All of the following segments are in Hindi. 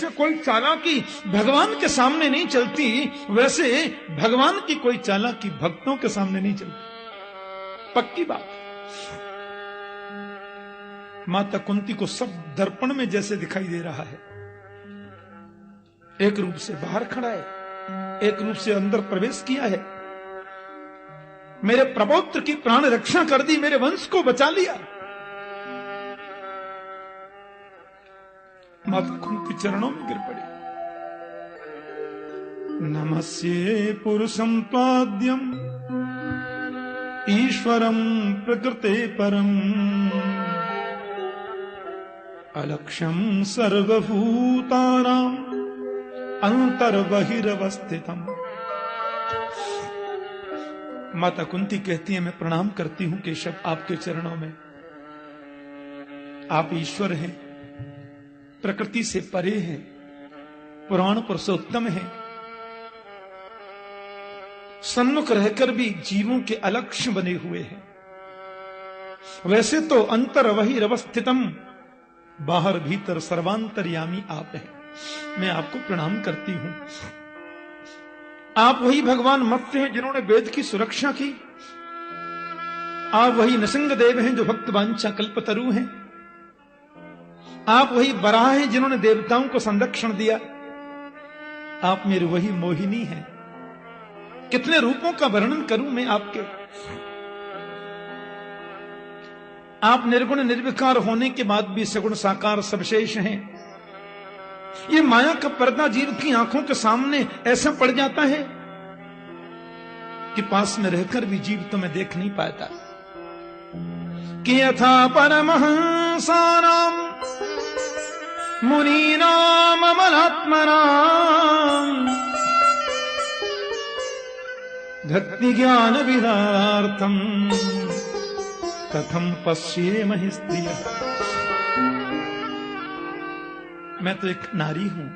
जैसे कोई चालाकी भगवान के सामने नहीं चलती, वैसे भगवान की कोई चालाकी भक्तों के सामने नहीं चलती। पक्की बात। माता कुंती को सब दर्पण में जैसे दिखाई दे रहा है, एक रूप से बाहर खड़ा है, एक रूप से अंदर प्रवेश किया है। मेरे प्रपौत्र की प्राण रक्षा कर दी, मेरे वंश को बचा लिया। माता कुंती चरणों में गिर पड़ी। नमस्ये पुरुषं त्वाद्यम ईश्वरं प्रकृते परम अलक्ष्यं सर्वभूतानां अंतर्बहिरवस्थितम्। माता कुंती कहती है, मैं प्रणाम करती हूं केशव आपके चरणों में। आप ईश्वर हैं, प्रकृति से परे हैं, पुराण पुरुषोत्तम हैं, सन्मुख रहकर भी जीवों के अलक्ष्य बने हुए हैं। वैसे तो अंतर वही अवस्थितम, बाहर भीतर सर्वांतर्यामी आप हैं। मैं आपको प्रणाम करती हूं। आप वही भगवान मत्स्य हैं जिन्होंने वेद की सुरक्षा की। आप वही नृसिंह देव हैं जो भक्त वांछा कल्पतरु हैं। आप वही वराह हैं जिन्होंने देवताओं को संरक्षण दिया। आप मेरे वही मोहिनी हैं। कितने रूपों का वर्णन करूं मैं आपके। आप निर्गुण निर्विकार होने के बाद भी सगुण साकार सबशेष हैं। ये माया का पर्दा जीव की आंखों के सामने ऐसा पड़ जाता है कि पास में रहकर भी जीव तुम्हें देख नहीं पाता। कि यथा परमहंसानाम मुनीनाम अमलात्मनाम भक्ति ज्ञान विदार्थम कथम पश्येमहि स्त्रियः। मैं तो एक नारी हूं,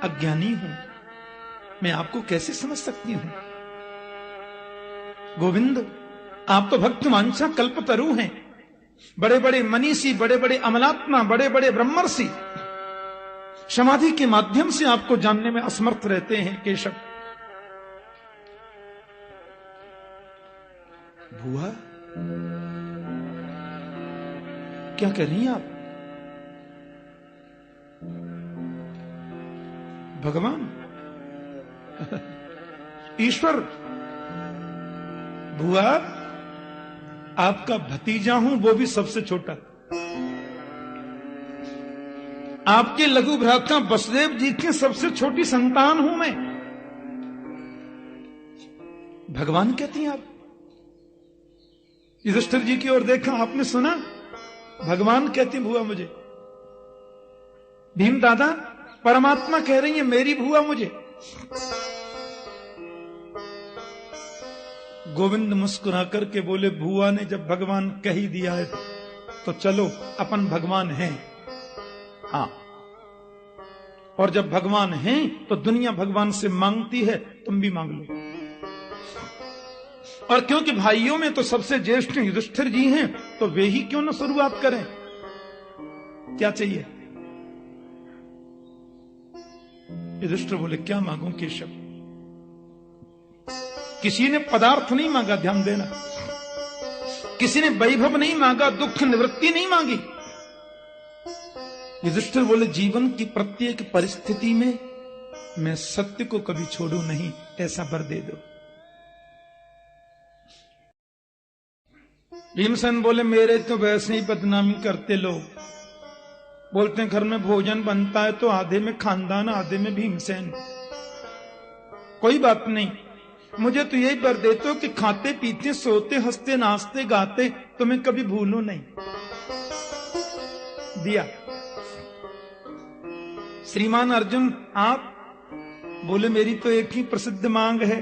अज्ञानी हूं, मैं आपको कैसे समझ सकती हूं। गोविंद, आप तो भक्त वांछा कल्पतरु हैं, बड़े बड़े मनीषी, बड़े बड़े अमलात्मा, बड़े बड़े ब्रह्मर्षि समाधि के माध्यम से आपको जानने में असमर्थ रहते हैं। केशव, बुआ क्या कर रही हैं आप? भगवान, ईश्वर, बुआ आपका भतीजा हूं, वो भी सबसे छोटा। आपके लघु भ्राता वसुदेव जी की सबसे छोटी संतान हूं मैं। भगवान कहती हैं आप। युधिष्ठिर जी की ओर देखा, आपने सुना? भगवान कहती बुआ मुझे। भीम दादा, परमात्मा कह रही है मेरी बुआ मुझे। गोविंद मुस्कुरा करके बोले, बुआ ने जब भगवान कह ही दिया है तो चलो, अपन भगवान हैं। हाँ, और जब भगवान हैं तो दुनिया भगवान से मांगती है, तुम भी मांग लो। और क्योंकि भाइयों में तो सबसे ज्येष्ठ युधिष्ठिर जी हैं, तो वे ही क्यों न शुरुआत करें। क्या चाहिए? युधिष्ठिर बोले, क्या मांगू केशव? किसी ने पदार्थ नहीं मांगा, ध्यान देना। किसी ने वैभव नहीं मांगा, दुख निवृत्ति नहीं मांगी। युधिष्ठिर बोले, जीवन की प्रत्येक परिस्थिति में मैं सत्य को कभी छोड़ू नहीं, ऐसा वर दे दो। भीमसेन बोले, मेरे तो वैसे ही बदनामी करते लोग। बोलते हैं घर में भोजन बनता है तो आधे में खानदान, आधे में भीमसेन। कोई बात नहीं, मुझे तो यही वर देते हो कि खाते पीते सोते हंसते नाचते गाते तुम्हें कभी भूलूं नहीं। दिया। श्रीमान अर्जुन, आप बोले, मेरी तो एक ही प्रसिद्ध मांग है,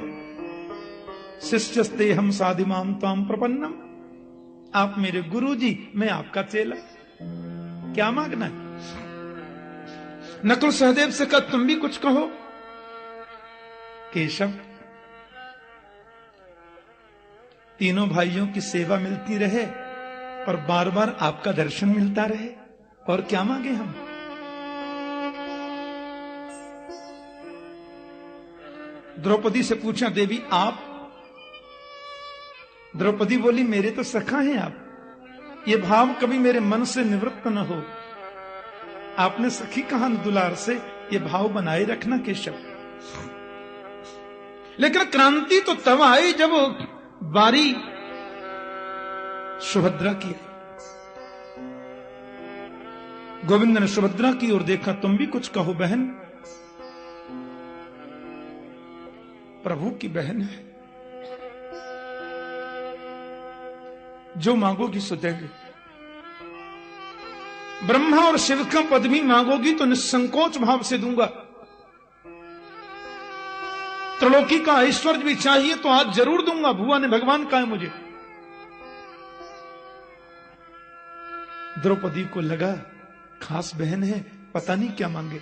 शिष्यस्ते हम साधिमाम त्वाम प्रपन्नम। आप मेरे गुरु जी, मैं आपका चेला। क्या मांगना है? नकुल सहदेव से कहा, तुम भी कुछ कहो। केशव, तीनों भाइयों की सेवा मिलती रहे और बार बार आपका दर्शन मिलता रहे, और क्या मांगे हम। द्रौपदी से पूछा, देवी आप? द्रौपदी बोली, मेरे तो सखा हैं आप, ये भाव कभी मेरे मन से निवृत्त न हो। आपने सखी कहा दुलार से, ये भाव बनाए रखना केशव। लेकिन क्रांति तो तब आई जब बारी सुभद्रा की। गोविंद ने सुभद्रा की ओर देखा, तुम भी कुछ कहो बहन। प्रभु की बहन है, जो मांगोगी सो देंगे। ब्रह्मा और शिव का पद भी मांगोगी तो निसंकोच भाव से दूंगा। त्रिलोकी का ऐश्वर्य भी चाहिए तो आज जरूर दूंगा, भुआ ने भगवान कहा है मुझे। द्रौपदी को लगा खास बहन है, पता नहीं क्या मांगे।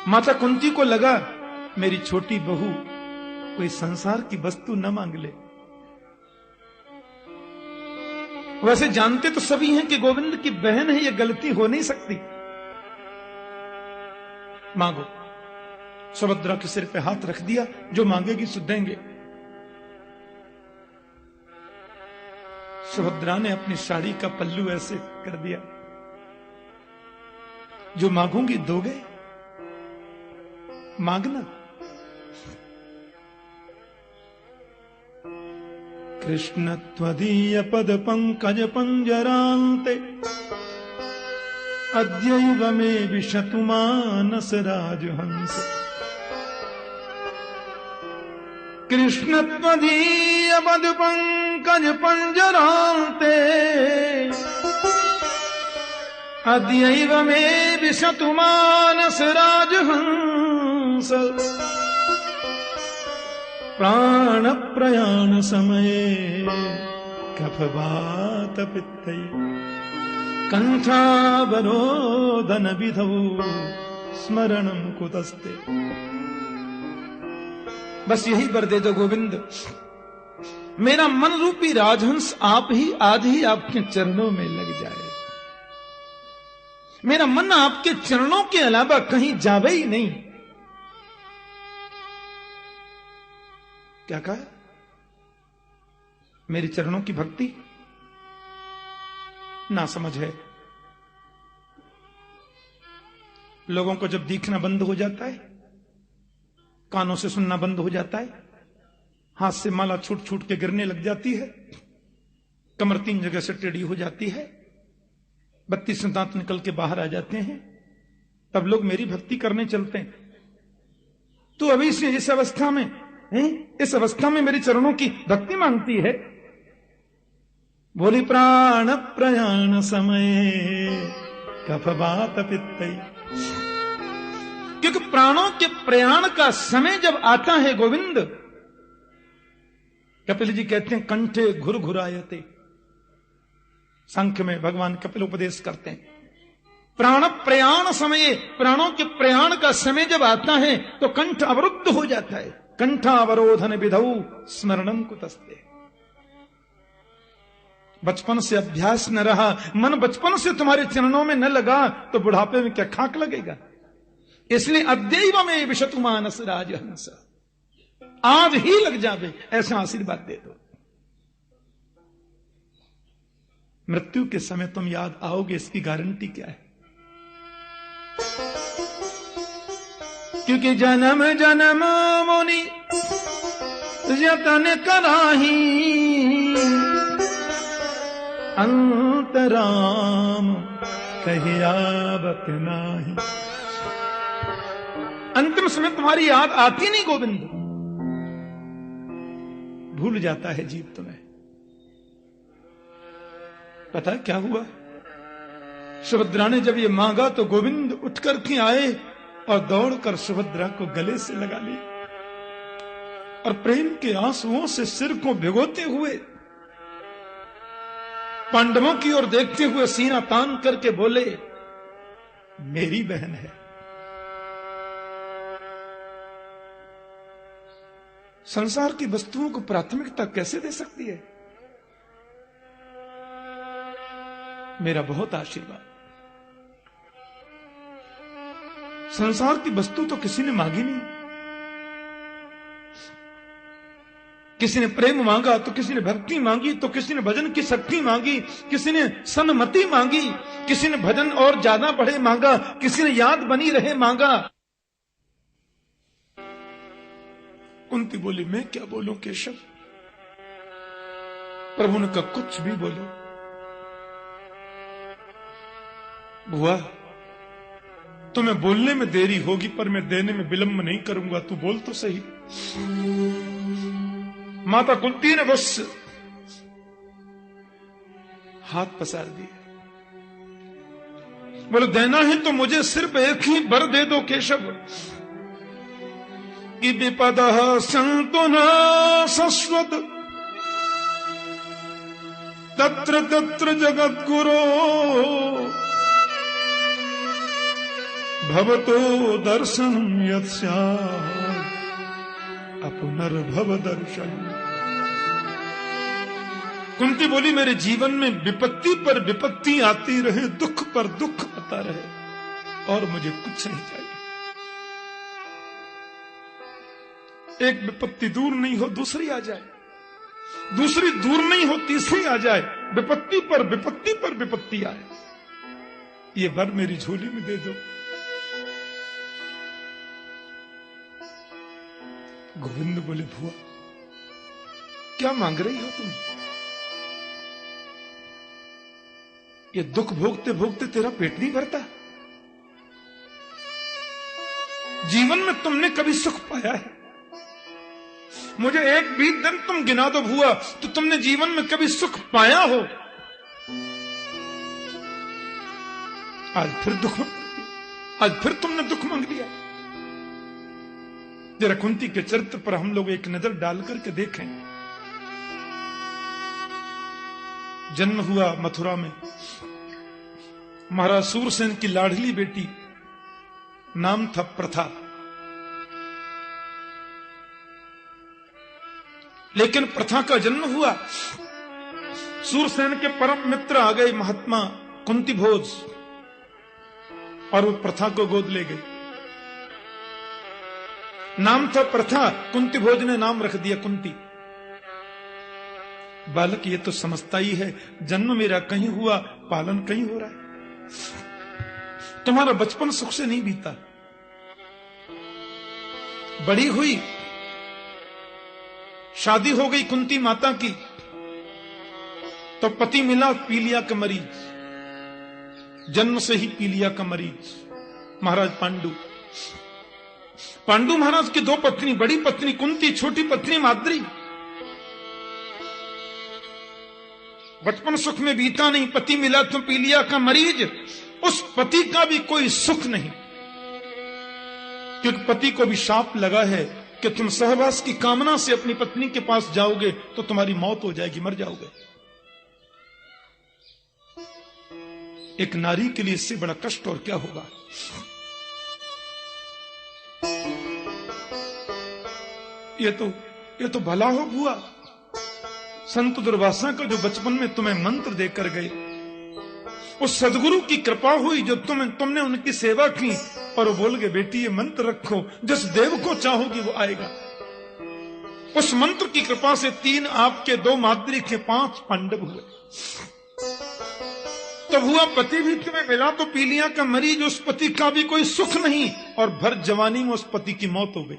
माता कुंती को लगा मेरी छोटी बहू कोई संसार की वस्तु न मांग ले। वैसे जानते तो सभी हैं कि गोविंद की बहन है, यह गलती हो नहीं सकती। मांगो। सुभद्रा के सिर पे हाथ रख दिया, जो मांगेगी सो देंगे। सुभद्रा ने अपनी साड़ी का पल्लू ऐसे कर दिया, जो मांगूंगी दोगे, मांगना। कृष्ण त्वदीय पद पंकज पंजरान्ते अद्यैव मे विशतु मानस राजहंस। कृष्ण त्वदीय पद पंकज पंजरान्ते अद्यैव मे विशतु मानस राजहंस। प्राण प्रयाण समये कफवात पित्तै कंठावरोधन विधौ स्मरणं कुतस्ते। बस यही वर दे दो गोविंद, मेरा मन रूपी राजहंस आप ही आज ही आपके चरणों में लग जाए। मेरा मन आपके चरणों के अलावा कहीं जावे ही नहीं। क्या कहा? मेरे चरणों की भक्ति ना समझ है। लोगों को जब दिखना बंद हो जाता है, कानों से सुनना बंद हो जाता है, हाथ से माला छूट छूट के गिरने लग जाती है, कमर 3 जगह से टेढ़ी हो जाती है, 32 दांत निकल के बाहर आ जाते हैं, तब लोग मेरी भक्ति करने चलते हैं। तो अभी से इस अवस्था में इस अवस्था में मेरे चरणों की भक्ति मांगती है। बोली प्राण प्रयाण समय कफवात पित्तै। क्योंकि प्राणों के प्रयाण का समय जब आता है गोविंद, कपिल जी कहते हैं कंठे घुर घुरायते। सांख्य में भगवान कपिल उपदेश करते हैं, प्राण प्रयाण समय, प्राणों के प्रयाण का समय जब आता है तो कंठ अवरुद्ध हो जाता है। कंठावरोधन विधौ स्मरणं कुतस्ते। बचपन से अभ्यास न रहा, मन बचपन से तुम्हारे चरणों में न लगा तो बुढ़ापे में क्या खाक लगेगा। इसलिए अद्यैव में विशतु मानस राजहंस, आज ही लग जावे, ऐसा आशीर्वाद दे दो। मृत्यु के समय तुम याद आओगे, इसकी गारंटी क्या है? क्योंकि जन्म जन्म मुनि यतन कराही, अंतराम कहियावत नाही। अंतिम समय तुम्हारी याद आती नहीं गोविंद, भूल जाता है जीव तुम्हें। पता है क्या हुआ? सुभद्रा ने जब ये मांगा तो गोविंद उठकर के आए और दौड़कर सुभद्रा को गले से लगा ली और प्रेम के आंसुओं से सिर को भिगोते हुए पांडवों की ओर देखते हुए सीना तान करके बोले, मेरी बहन है। संसार की वस्तुओं को प्राथमिकता कैसे दे सकती है? मेरा बहुत आशीर्वाद। संसार की वस्तु तो किसी ने मांगी नहीं, किसी ने प्रेम मांगा तो किसी ने भक्ति मांगी, तो किसी ने भजन की शक्ति मांगी, किसी ने सन्मति मांगी, किसी ने भजन और ज्यादा बढ़े मांगा, किसी ने याद बनी रहे मांगा। कुंती बोली, मैं क्या बोलूं केशव? प्रभु ने कहा, कुछ भी बोलो। बुआ, तुम्हें बोलने में देरी होगी पर मैं देने में विलंब नहीं करूंगा, तू बोल तो सही। माता कुंती ने बस हाथ पसार दिया, बोले देना है तो मुझे सिर्फ एक ही वर दे दो केशव, कि विपदः सन्तु न शश्वत तत्र तत्र जगद्गुरो भवतो दर्शनम् यत् स्यात् अपुनर्भव दर्शन। कुंती बोली, मेरे जीवन में विपत्ति पर विपत्ति आती रहे, दुख पर दुख आता रहे, और मुझे कुछ नहीं चाहिए। एक विपत्ति दूर नहीं हो दूसरी आ जाए, दूसरी दूर नहीं हो तीसरी आ जाए, विपत्ति पर विपत्ति पर विपत्ति आए, ये वर मेरी झोली में दे दो। गोविंद बोले, भुआ क्या मांग रही हो तुम? ये दुख भोगते भोगते तेरा पेट नहीं भरता? जीवन में तुमने कभी सुख पाया है? मुझे एक भी दिन तुम गिना दो भुआ, तो तुमने जीवन में कभी सुख पाया हो? आज फिर दुख, आज फिर तुमने दुख मांग लिया। जरा कुंती के चरित्र पर हम लोग एक नजर डाल करके देखें। जन्म हुआ मथुरा में, महाराज सूरसेन की लाडली बेटी, नाम था प्रथा। लेकिन प्रथा का जन्म हुआ, सूरसेन के परम मित्र आ गए महात्मा कुंती भोज, और वो प्रथा को गोद ले गए। नाम था प्रथा, कुंती भोज ने नाम रख दिया कुंती। बालक ये तो समझता ही है, जन्म मेरा कहीं हुआ, पालन कहीं हो रहा है। तुम्हारा बचपन सुख से नहीं बीता। बड़ी हुई, शादी हो गई कुंती माता की, तो पति मिला पीलिया का मरीज, जन्म से ही पीलिया का मरीज, महाराज पांडु। पांडु महाराज की दो पत्नी, बड़ी पत्नी कुंती, छोटी पत्नी माद्री। बचपन सुख में बीता नहीं, पति मिला तो पीलिया का मरीज। उस पति का भी कोई सुख नहीं, क्योंकि पति को भी शाप लगा है कि तुम सहवास की कामना से अपनी पत्नी के पास जाओगे तो तुम्हारी मौत हो जाएगी, मर जाओगे। एक नारी के लिए इससे बड़ा कष्ट और क्या होगा। ये तो भला हो बुआ, संत दुर्वासा का जो बचपन में तुम्हें मंत्र देकर गए, उस सदगुरु की कृपा हुई जो तुमने उनकी सेवा की, और वो बोल गए बेटी ये मंत्र रखो, जिस देव को चाहोगी वो आएगा। उस मंत्र की कृपा से 3 आपके, 2 माद्री के 5 पांडव हुए। तो हुआ पति भी तुम्हें मिला तो पीलिया का मरीज, उस पति का भी कोई सुख नहीं, और भर जवानी में उस पति की मौत हो गई।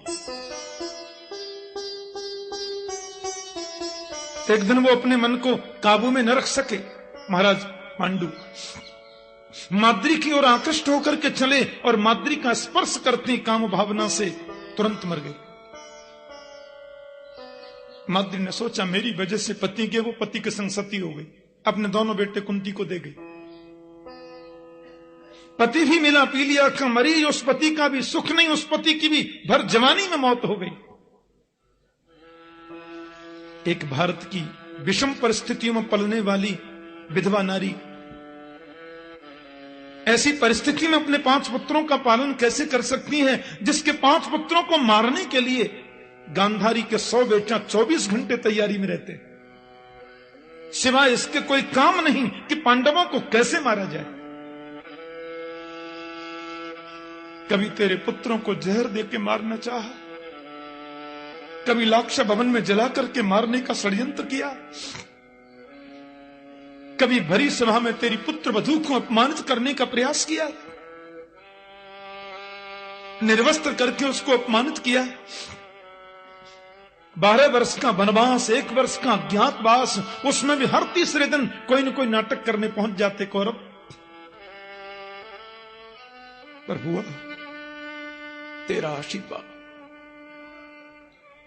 एक दिन वो अपने मन को काबू में न रख सके, महाराज पांडु माद्री की ओर आकृष्ट होकर के चले, और माद्री का स्पर्श करते काम भावना से तुरंत मर गए। माद्री ने सोचा मेरी वजह से पति के, वो पति के संग सती हो गई, अपने दोनों बेटे कुंती को दे गई। पति भी मिला पीलिया का मरीज, उस पति का भी सुख नहीं, उस पति की भी भर जवानी में मौत हो गई। एक भारत की विषम परिस्थितियों में पलने वाली विधवा नारी ऐसी परिस्थिति में अपने 5 पुत्रों का पालन कैसे कर सकती है, जिसके 5 पुत्रों को मारने के लिए गांधारी के 100 बेटा 24 घंटे तैयारी में रहते, सिवाय इसके कोई काम नहीं कि पांडवों को कैसे मारा जाए। कभी तेरे पुत्रों को जहर देके मारना चाहा, कभी लाक्षा भवन में जला करके मारने का षड्यंत्र किया, कभी भरी सभा में तेरी पुत्र वधू को अपमानित करने का प्रयास किया, निर्वस्त्र करके उसको अपमानित किया। 12 वर्ष का वनवास, 1 वर्ष का अज्ञातवास, उसमें भी हर तीसरे दिन कोई न कोई नाटक करने पहुंच जाते कौरव। पर हुआ तेरा आशीर्वाद,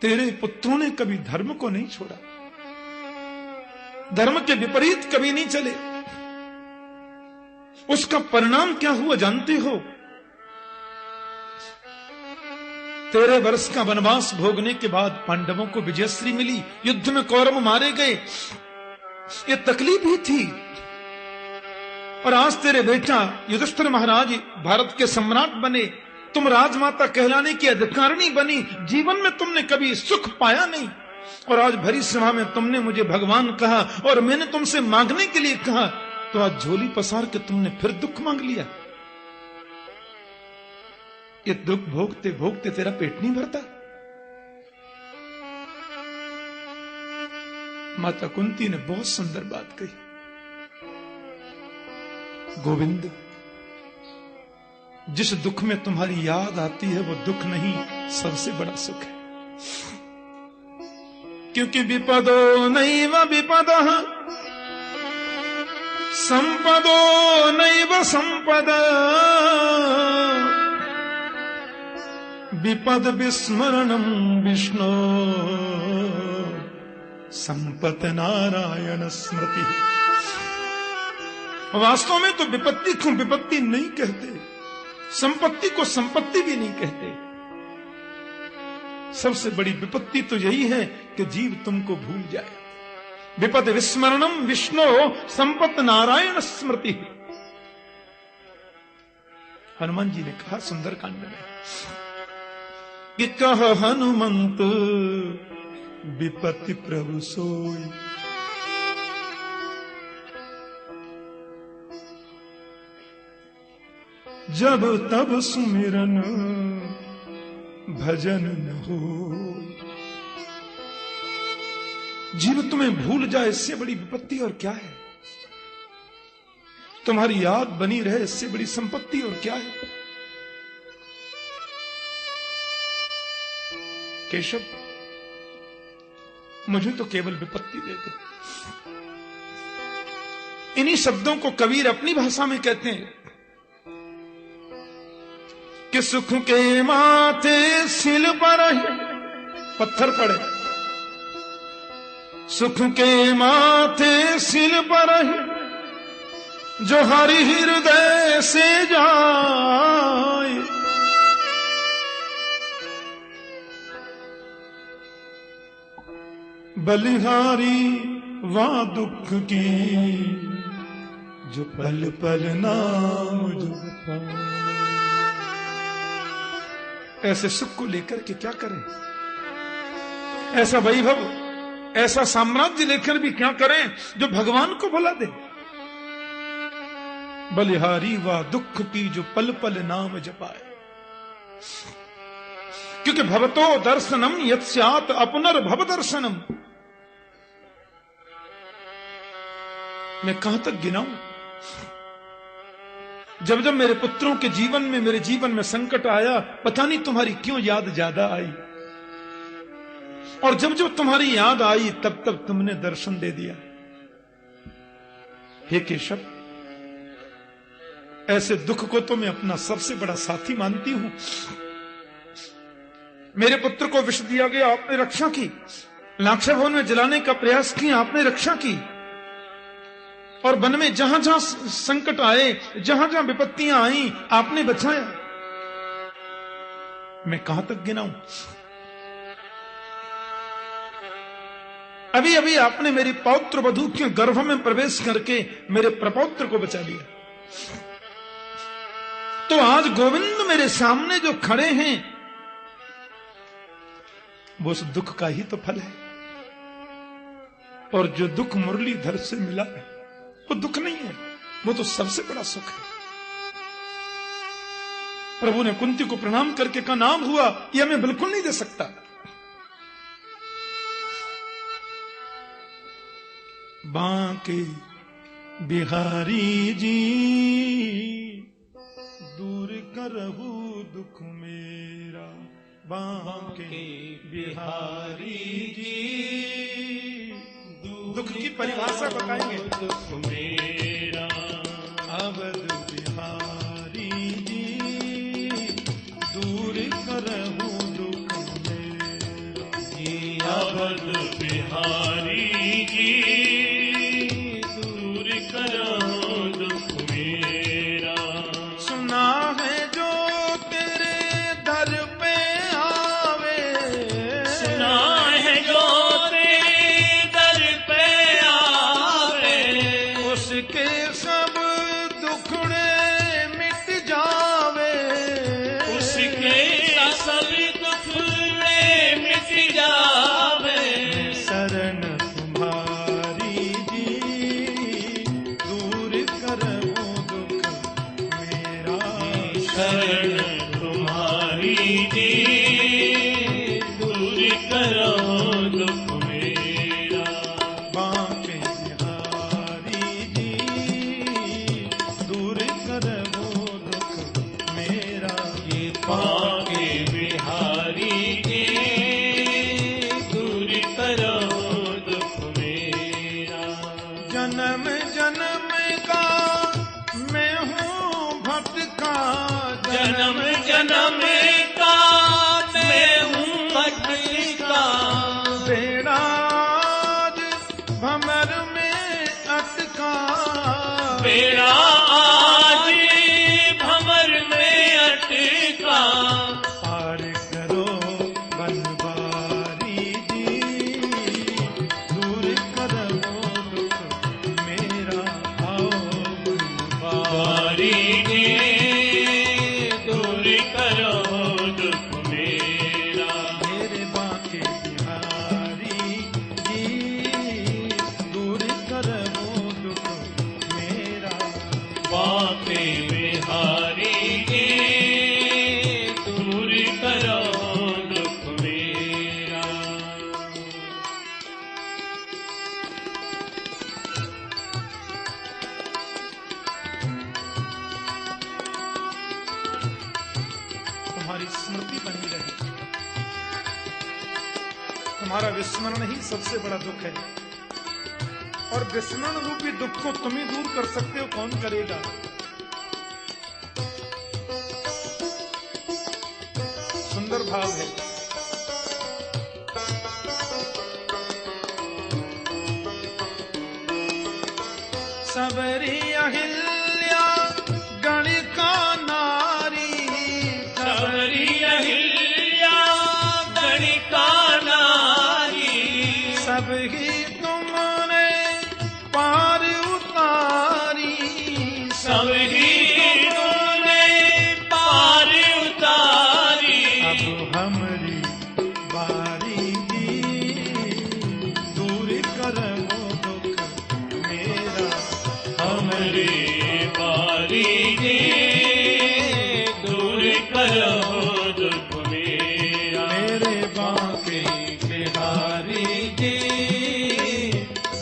तेरे पुत्रों ने कभी धर्म को नहीं छोड़ा, धर्म के विपरीत कभी नहीं चले। उसका परिणाम क्या हुआ जानते हो? 13 वर्ष का वनवास भोगने के बाद पांडवों को विजयश्री मिली, युद्ध में कौरव मारे गए, ये तकलीफ ही थी। और आज तेरे बेटा युधिष्ठिर महाराज भारत के सम्राट बने, तुम राजमाता कहलाने की अधिकारिणी बनी, जीवन में तुमने कभी सुख पाया नहीं, और आज भरी सभा में तुमने मुझे भगवान कहा और मैंने तुमसे मांगने के लिए कहा, तो आज झोली पसार के तुमने फिर दुख मांग लिया। ये दुख भोगते भोगते तेरा पेट नहीं भरता। माता कुंती ने बहुत सुंदर बात कही, गोविंद, जिस दुख में तुम्हारी याद आती है वो दुख नहीं, सबसे बड़ा सुख है। क्योंकि विपदो नैव विपदः संपदो नैव संपदा, विपद विस्मरणं विष्णो संपत नारायण स्मृति। वास्तव में तो विपत्ति को विपत्ति नहीं कहते, संपत्ति को संपत्ति भी नहीं कहते। सबसे बड़ी विपत्ति तो यही है कि जीव तुमको भूल जाए। विपद विस्मरणम विष्णु संपत नारायण स्मृति। हनुमान जी ने कहा सुंदरकांड में कि कह हनुमंत विपत्ति प्रभु सोई, जब तब सुमिरन भजन न हो। जीव तुम्हें भूल जाए इससे बड़ी विपत्ति और क्या है? तुम्हारी याद बनी रहे इससे बड़ी संपत्ति और क्या है? केशव, मुझे तो केवल विपत्ति दे दे। इन्हीं शब्दों को कबीर अपनी भाषा में कहते हैं कि सुख के माथे सिल पर पत्थर पड़े, सुख के माथे सिल पर जो हरि हृदय से जाए, बलिहारी वहां दुख की जो पल पल नाम जपा। ऐसे सुख को लेकर के क्या करें? ऐसा वैभव, ऐसा साम्राज्य लेकर भी क्या करें जो भगवान को भुला दे? बलिहारी व दुख की जो पल पल नाम जपाए। क्योंकि भवतो दर्शनम यत्स्यात् अपनर्भव दर्शनम। मैं कहां तक गिनाऊं? जब जब मेरे पुत्रों के जीवन में, मेरे जीवन में संकट आया, पता नहीं तुम्हारी क्यों याद ज्यादा आई, और जब जब तुम्हारी याद आई तब तब तुमने दर्शन दे दिया। हे केशव, ऐसे दुख को तो मैं अपना सबसे बड़ा साथी मानती हूं। मेरे पुत्र को विष दिया गया, आपने रक्षा की। लाक्षा भवन में जलाने का प्रयास किया, आपने रक्षा की। और वन में जहां जहां संकट आए, जहां जहां विपत्तियां आई, आपने बचाया। मैं कहां तक गिनाऊं? अभी अभी आपने मेरी पौत्र वधू के गर्भ में प्रवेश करके मेरे प्रपौत्र को बचा लिया। तो आज गोविंद मेरे सामने जो खड़े हैं वो उस दुख का ही तो फल है। और जो दुख मुरलीधर से मिला है वो दुख नहीं है, वो तो सबसे बड़ा सुख है। प्रभु ने कुंती को प्रणाम करके कहा, नाम हुआ यह मैं बिल्कुल नहीं दे सकता। बांके बिहारी जी दूर करहु दुख मेरा, बांके बिहारी जी। दुख की परिभाषा बताएंगे। दुख मेरा अवध बिहारी जी दूर करहु दुख मेरा, अवध बिहारी जी दूर करो दुख मेरा। सुना है जो तेरे दर पे आवे, सुना है जो तेरे दर पे आवे, उसके सब दुखड़े मिट जावे, उसके सब दुखड़े मिट जावे। शरण तुम्हारी जी दूर करो दुख मेरा, शरण तुम्हारी जी दूर करो दुख मेरा। बांके बिहारी जी दूर करो दुख मेरा, ये बांके बिहारी जी दूर करो दुख मेरा। जन्म जन्म का मैं हूँ भटका, जन्म जन्म का मैं हूँ भटका, बेड़ा आज भंवर में अटका, बेड़ा आज भंवर में अटका। पार करो बनवारी जी दूर करो दुख मेरा, आओ बारी जी दूर करो दुख मेरा। मेरे बांके बिहारी जी दूर करो दुख मेरा, बांके बिहारी जी दूर करो दुख मेरा। तुम्हारी स्मृति बनी रहे, तुम्हारा विस्मरण ही सबसे बड़ा दुख है, और विस्मरण रूपी दुख को तुम ही दूर कर सकते हो, कौन करेगा। सुंदर भाव है। सबरी अहिल्या गणिका नारी, सबरी अहिल्या गणिका नारी, सब ही तुमने पार उतारी, सब ही तुमने पार उतारी। अब हमारी बारी जी दूर करो दुख मेरा, हमरे बारी जी दूर करो दुख मेरा। मेरे बांके बिहारी जी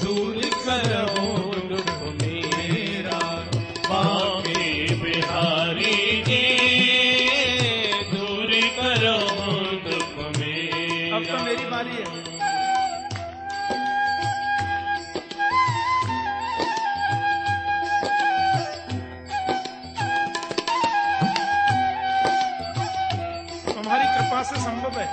दूर करो दुख मेरा, बांके बिहारी जी दूर करो दुख मेरा। अब तो मेरी बारी है। तुम्हारी कृपा से संभव है।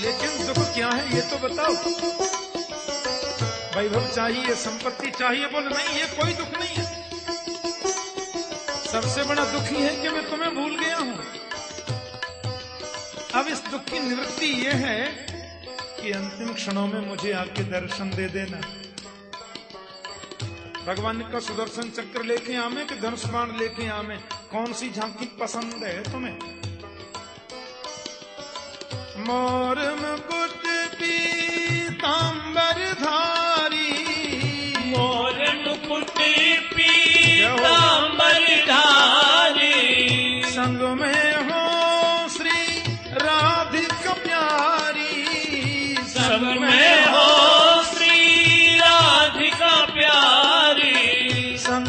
लेकिन दुख क्या है ये तो बताओ। वैभव चाहिए, संपत्ति चाहिए, बोल नहीं ये कोई दुख नहीं है। सबसे बड़ा दुख ही है कि मैं तुम्हें भूल गया हूं। अब इस दुख की निवृत्ति ये है कि अंतिम क्षणों में मुझे आके दर्शन दे देना। भगवान का सुदर्शन चक्र लेके आवे कि धनुष बाण लेके आवे, कौन सी झांकी पसंद है तुम्हें। मोर मुकुट पीतांबर धारी, मोर मुकुट पीतांबर धारी,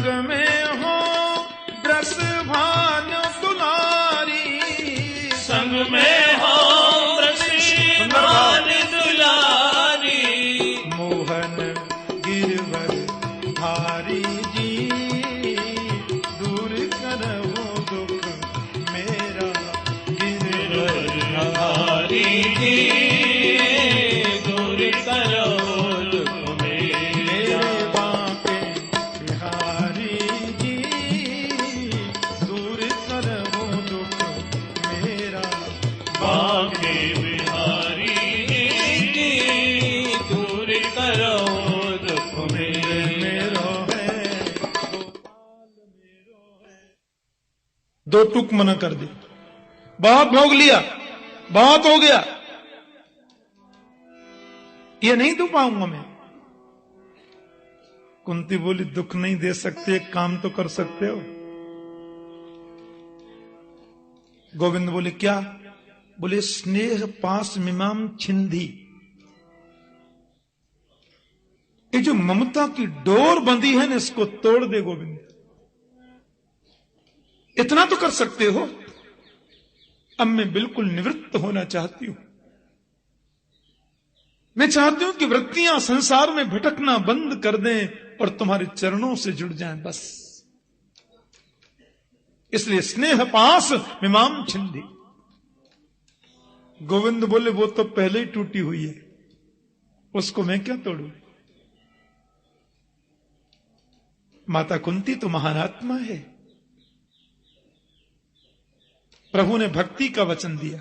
संग में हो ब्रस भान दुलारी, संग में हो भान दुलारी, मोहन गिरवर धारी जी, दूर करो दुख मेरा गिरवर धारी जी, दूर करो दुख मेरा। बांके बिहारी जी, दूर करो दुख मेरा, बांके बिहारी जी, दूर करो दुख मेरा। दो टूक मना कर दे, बहुत भोग लिया, बहुत हो गया, ये नहीं दू पाऊंगा मैं। कुंती बोली दुख नहीं दे सकते, एक काम तो कर सकते हो। गोविंद बोले क्या? बोले स्नेह पास मिमाम छिंदी, ये जो ममता की डोर बंधी है ना, इसको तोड़ दे गोविंद। इतना तो कर सकते हो। अब मैं बिल्कुल निवृत्त होना चाहती हूं। मैं चाहती हूं कि वृत्तियां संसार में भटकना बंद कर दें और तुम्हारे चरणों से जुड़ जाएं, बस। इसलिए स्नेह पास मिमाम छिंदी। गोविंद बोले वो तो पहले ही टूटी हुई है, उसको मैं क्या तोड़ूं? माता कुंती तो महानात्मा है। प्रभु ने भक्ति का वचन दिया,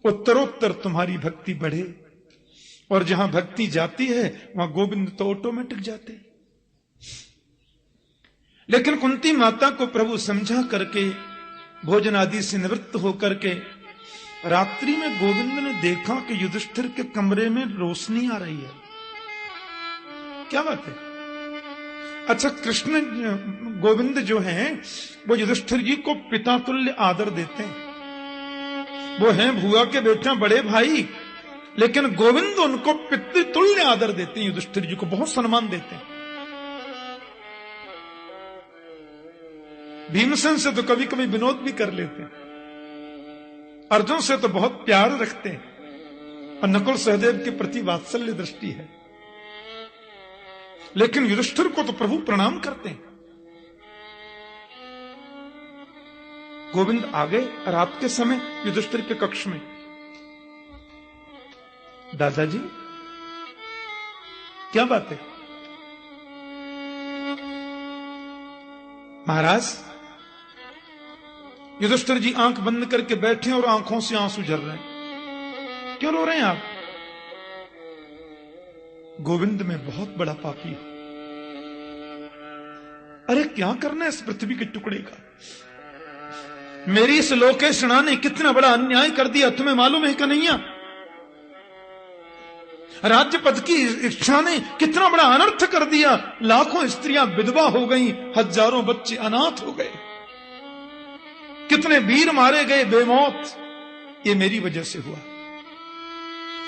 उत्तरोत्तर तुम्हारी भक्ति बढ़े, और जहां भक्ति जाती है वहां गोविंद तो ऑटोमेटिक जाते। लेकिन कुंती माता को प्रभु समझा करके भोजन आदि से निवृत्त होकर के रात्रि में गोविंद ने देखा कि युधिष्ठिर के कमरे में रोशनी आ रही है। क्या बात है? अच्छा, कृष्ण गोविंद जो हैं वो युधिष्ठिर जी को पिता तुल्य आदर देते हैं। वो हैं भुआ के बेटा, बड़े भाई, लेकिन गोविंद उनको पितृ तुल्य आदर देते हैं। युधिष्ठिर जी को बहुत सम्मान देते हैं। भीमसेन से तो कभी कभी विनोद भी कर लेते हैं, अर्जुन से तो बहुत प्यार रखते हैं, और नकुल सहदेव के प्रति वात्सल्य दृष्टि है। लेकिन युधिष्ठिर को तो प्रभु प्रणाम करते हैं। गोविंद आ गए रात के समय युधिष्ठिर के कक्ष में। दादाजी क्या बात है? महाराज, युधिष्ठिर जी आंख बंद करके बैठे और आंखों से आंसू झर रहे हैं। क्यों रो रहे हैं आप? गोविंद में बहुत बड़ा पापी हूं। अरे क्या करना है इस पृथ्वी के टुकड़े का? मेरी इस लोकेशणा ने कितना बड़ा अन्याय कर दिया, तुम्हें मालूम है कन्हैया? राज्य पद की इच्छा ने कितना बड़ा अनर्थ कर दिया। लाखों स्त्रियां विधवा हो गईं, हजारों बच्चे अनाथ हो गए, कितने वीर मारे गए बेमौत। ये मेरी वजह से हुआ,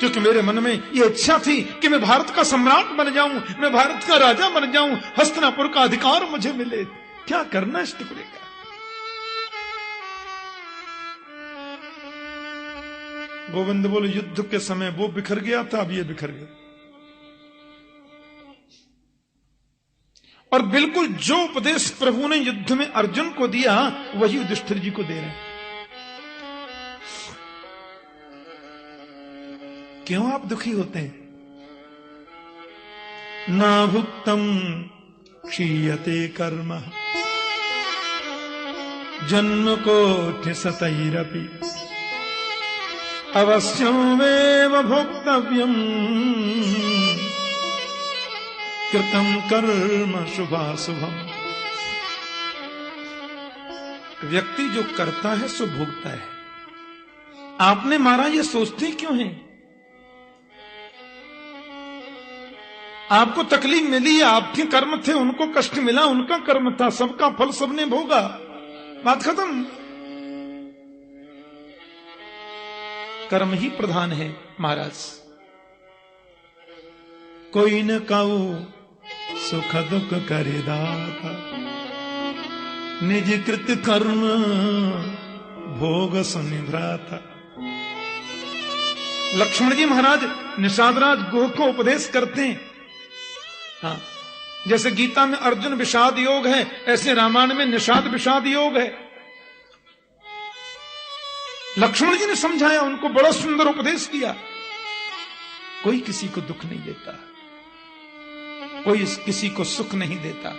क्योंकि मेरे मन में यह इच्छा थी कि मैं भारत का सम्राट बन जाऊं, मैं भारत का राजा बन जाऊं, हस्तिनापुर का अधिकार मुझे मिले। क्या करना इस टुकड़े का? गोविंद बोले युद्ध के समय वो बिखर गया था, अब ये बिखर गया। और बिल्कुल जो उपदेश प्रभु ने युद्ध में अर्जुन को दिया वही युधिष्ठिर जी को दे रहे हैं। क्यों आप दुखी होते हैं? ना भुक्तम क्षीयते कर्म जन्म कोटि सतैरपि अवश्यमेव भोक्तव्यम कृतं कर्म शुभाशुभम। व्यक्ति जो करता है सो भोगता है। आपने मारा ये सोचते क्यों हैं? आपको तकलीफ मिली, आपके कर्म थे, उनको कष्ट मिला, उनका कर्म था, सबका फल सबने भोगा, बात खत्म। कर्म ही प्रधान है महाराज। कोई न काऊ सुख दुख करे दाता, निज कृत कर्म भोग सुनिभ्राता। लक्ष्मण जी महाराज निषादराज गुह को उपदेश करते हैं। हाँ, जैसे गीता में अर्जुन विषाद योग है, ऐसे रामायण में निषाद विषाद योग है। लक्ष्मण जी ने समझाया, उनको बड़ा सुंदर उपदेश किया। कोई किसी को दुख नहीं देता, कोई किसी को सुख नहीं देता।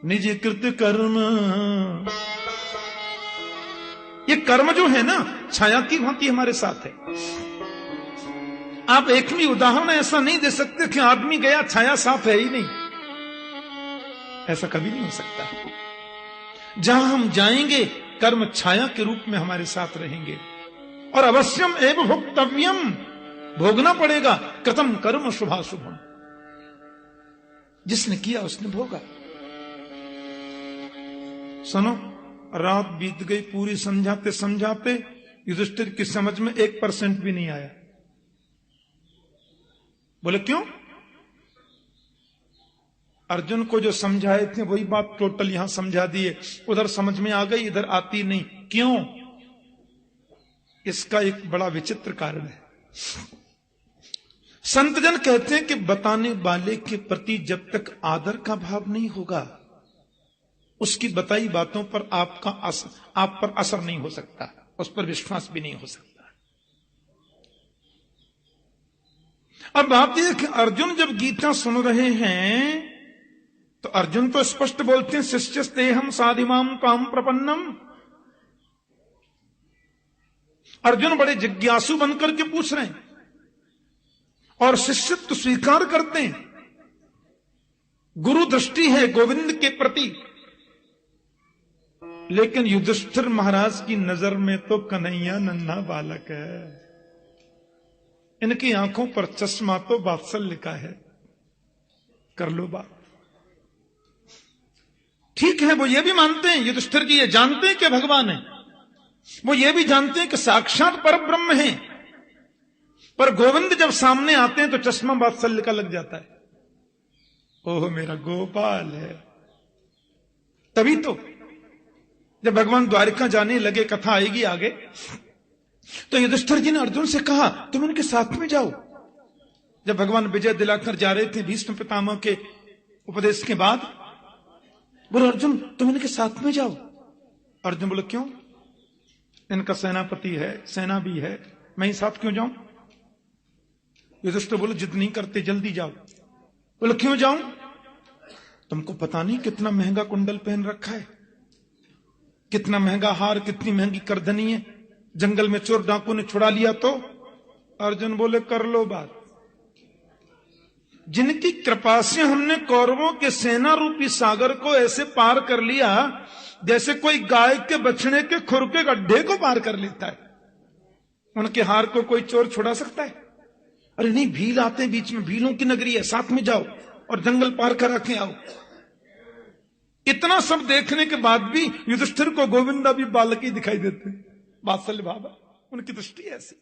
निज कृत कर्म, ये कर्म जो है ना छाया की भांति हमारे साथ है। आप एक भी उदाहरण ऐसा नहीं दे सकते कि आदमी गया छाया साथ है ही नहीं, ऐसा कभी नहीं हो सकता। जहां हम जाएंगे कर्म छाया के रूप में हमारे साथ रहेंगे, और अवश्यम एवं भोक्तव्यम, भोगना पड़ेगा। कृतम कर्म शुभाशुभम, जिसने किया उसने भोगा। सुनो, रात बीत गई पूरी समझाते समझाते युधिष्ठिर की समझ में 1% भी नहीं आया। बोले क्यों? अर्जुन को जो समझाए थे वही बात टोटल यहां समझा दिए, उधर समझ में आ गई, इधर आती नहीं। क्यों? इसका एक बड़ा विचित्र कारण है। संतजन कहते हैं कि बताने वाले के प्रति जब तक आदर का भाव नहीं होगा, उसकी बताई बातों पर आप पर असर नहीं हो सकता, उस पर विश्वास भी नहीं हो सकता। अब बात यह कि अर्जुन जब गीता सुन रहे हैं तो अर्जुन तो स्पष्ट बोलते हैं, शिष्यस्ते हम साधिमाम काम प्रपन्नम। अर्जुन बड़े जिज्ञासु बनकर के पूछ रहे हैं और शिष्यत्व स्वीकार करते हैं। गुरु दृष्टि है गोविंद के प्रति, लेकिन युधिष्ठिर महाराज की नजर में तो कन्हैया नन्हा बालक है। इनकी आंखों पर चश्मा तो वात्सल्य का है। कर लो बात। ठीक है, वो ये भी मानते हैं, युधिष्ठिर जी ये जानते हैं कि भगवान है, वो ये भी जानते हैं कि साक्षात परब्रह्म है, पर गोविंद जब सामने आते हैं तो चश्मा वात्सल्य का लग जाता है। ओह मेरा गोपाल है। तभी तो जब भगवान द्वारिका जाने लगे, कथा आएगी आगे, तो युधिष्ठिर जी ने अर्जुन से कहा तुम इनके साथ में जाओ। जब भगवान विजय दिलाकर जा रहे थे भीष्म पितामह के उपदेश के बाद, बोले अर्जुन तुम इनके साथ में जाओ। अर्जुन बोले क्यों? इनका सेनापति है, सेना भी है, मैं ही साथ क्यों जाऊं? युधिष्ठिर बोले जिद नहीं करते, जल्दी जाओ। बोले क्यों जाऊं? तुमको पता नहीं कितना महंगा कुंडल पहन रखा है, कितना महंगा हार, कितनी महंगी करधनी है, जंगल में चोर डाकू ने छुड़ा लिया तो? अर्जुन बोले कर लो बात। जिनकी कृपा से हमने कौरवों के सेना रूपी सागर को ऐसे पार कर लिया जैसे कोई गाय के बछड़े के खुर के गड्ढे को पार कर लेता है, उनके हार को कोई चोर छुड़ा सकता है? अरे नहीं, भील आते बीच में, भीलों की नगरी है, साथ में जाओ और जंगल पार करा के आओ। इतना सब देखने के बाद भी युधिष्ठिर को गोविंदा भी बालक ही दिखाई देते, वात्सल्य भाव, उनकी दृष्टि ऐसी।